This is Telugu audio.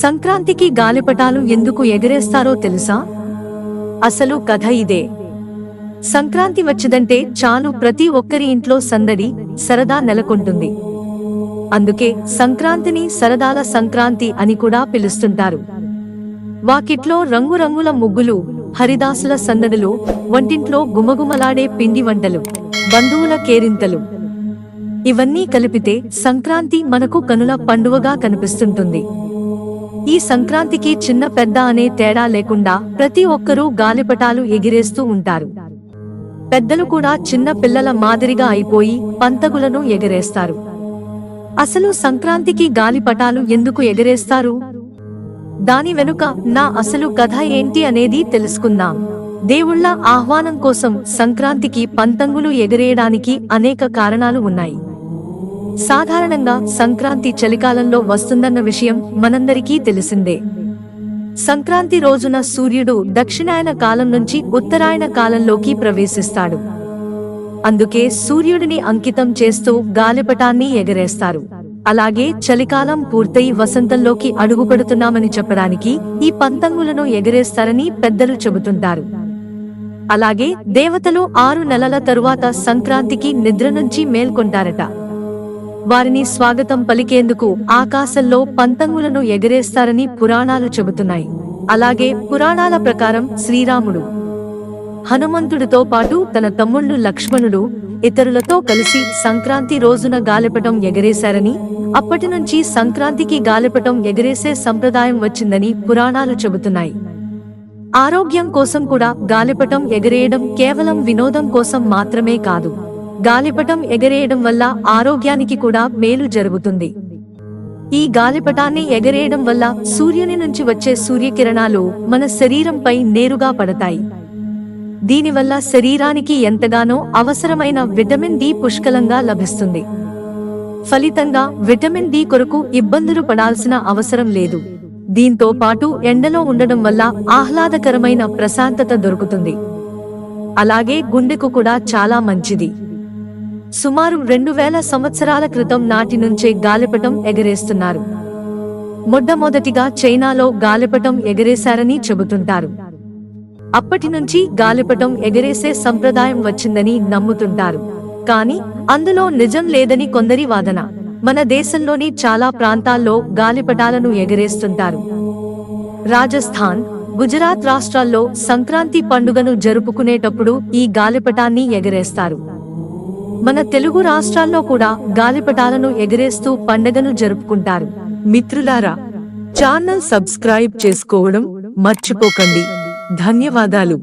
సంక్రాంతికి గాలిపటాలు ఎందుకు ఎగరేస్తారో తెలుసా? అసలు కథ ఇదే. సంక్రాంతి వచ్చిందంటే చాలు ప్రతి ఒక్కరి ఇంట్లో సందడి, సరదా నెలకొంటుంది. అందుకే సంక్రాంతిని సరదాల సంక్రాంతి అని కూడా పిలుస్తుంటారు. వాకిట్లో రంగురంగుల ముగ్గులు, హరిదాసుల సందడులు, వంటింట్లో గుమగుమలాడే పిండి వంటలు, బంధువుల కేరింతలు, ఇవన్నీ కలిపితే సంక్రాంతి మనకు కనుల పండువగా కనిపిస్తుంటుంది. ఈ సంక్రాంతికి చిన్న పెద్ద అనే తేడా లేకుండా ప్రతి ఒక్కరూ గాలిపటాలు ఎగిరేస్తూ ఉంటారు. పెద్దలు కూడా చిన్న పిల్లల మాదిరిగా అయిపోయి పంతగులను ఎగరేస్తారు. అసలు సంక్రాంతికి గాలిపటాలు ఎందుకు ఎగరేస్తారు? దాని వెనుక నా అసలు కథ ఏంటి అనేది తెలుసుకుందాం. దేవుళ్ళ ఆహ్వానం కోసం సంక్రాంతికి పంతంగులు ఎగరేయడానికి అనేక కారణాలు ఉన్నాయి. సాధారణంగా సంక్రాంతి చలికాలంలో వస్తుందన్న విషయం మనందరికీ తెలిసిందే. సంక్రాంతి రోజున సూర్యుడు దక్షిణాయన కాలం నుంచి ఉత్తరాయణ కాలంలోకి ప్రవేశిస్తాడు. అందుకే సూర్యుడిని అంకితం చేస్తూ గాలిపటాన్ని ఎగరేస్తారు. అలాగే చలికాలం పూర్తయి వసంతంలోకి అడుగుపెడుతున్నామని చెప్పడానికి ఈ పంతంగులను ఎగరేస్తారని పెద్దలు చెబుతుంటారు. అలాగే దేవతలు 6 నెలల తరువాత సంక్రాంతికి నిద్ర నుంచి మేల్కొంటారట. వారిని స్వాగతం పలికేందుకు ఆకాశంలో పంతంగులను ఎగరేస్తారని పురాణాలు చెబుతున్నాయి. అలాగే పురాణాల ప్రకారం శ్రీరాముడు హనుమంతుడితో పాటు తన తమ్ముళ్ళు లక్ష్మణుడు ఇతరులతో కలిసి సంక్రాంతి రోజున గాలిపటం ఎగరేశారని, అప్పటి నుంచి సంక్రాంతికి గాలిపటం ఎగరేసే సంప్రదాయం వచ్చిందని పురాణాలు చెబుతున్నాయి. ఆరోగ్యం కోసం కూడా గాలిపటం ఎగరేయడం కేవలం వినోదం కోసం మాత్రమే కాదు. గాలిపటం ఎగరేయడం వల్ల ఆరోగ్యానికి కూడా మేలు జరుగుతుంది. ఈ గాలిపటాన్ని ఎగరేయడం వల్ల సూర్యుని నుంచి వచ్చే సూర్యకిరణాలు మన శరీరంపై నేరుగా పడతాయి. దీనివల్ల శరీరానికి ఎంతగానో అవసరమైన విటమిన్ డి పుష్కలంగా లభిస్తుంది. ఫలితంగా విటమిన్ డి కొరకు ఇబ్బందులు పడాల్సిన అవసరం లేదు. దీంతో పాటు ఎండలో ఉండడం వల్ల ఆహ్లాదకరమైన ప్రశాంతత దొరుకుతుంది. అలాగే గుండెకు కూడా చాలా మంచిది. సుమారు 2000 సంవత్సరాల క్రితం నాటి నుంచే గాలిపటం ఎగరేస్తున్నారు. మొట్టమొదటిగా చైనాలో గాలిపటం ఎగరేశారని చెబుతుంటారు. అప్పటి నుంచి గాలిపటం ఎగరేసే సంప్రదాయం వచ్చిందని నమ్ముతుంటారు. కానీ అందులో నిజం లేదని కొందరి వాదన. మన దేశంలోని చాలా ప్రాంతాల్లో గాలిపటాలను ఎగరేస్తుంటారు. రాజస్థాన్, గుజరాత్ రాష్ట్రాల్లో సంక్రాంతి పండుగను జరుపుకునేటప్పుడు ఈ గాలిపటాన్ని ఎగరేస్తారు. మన తెలుగు రాష్ట్రాల్లో కూడా గాలిపటాలను ఎగరేస్తూ పండుగను జరుపుకుంటారు. మిత్రులారా, ఛానల్ సబ్స్క్రైబ్ చేసుకోవడం మర్చిపోకండి. ధన్యవాదాలు.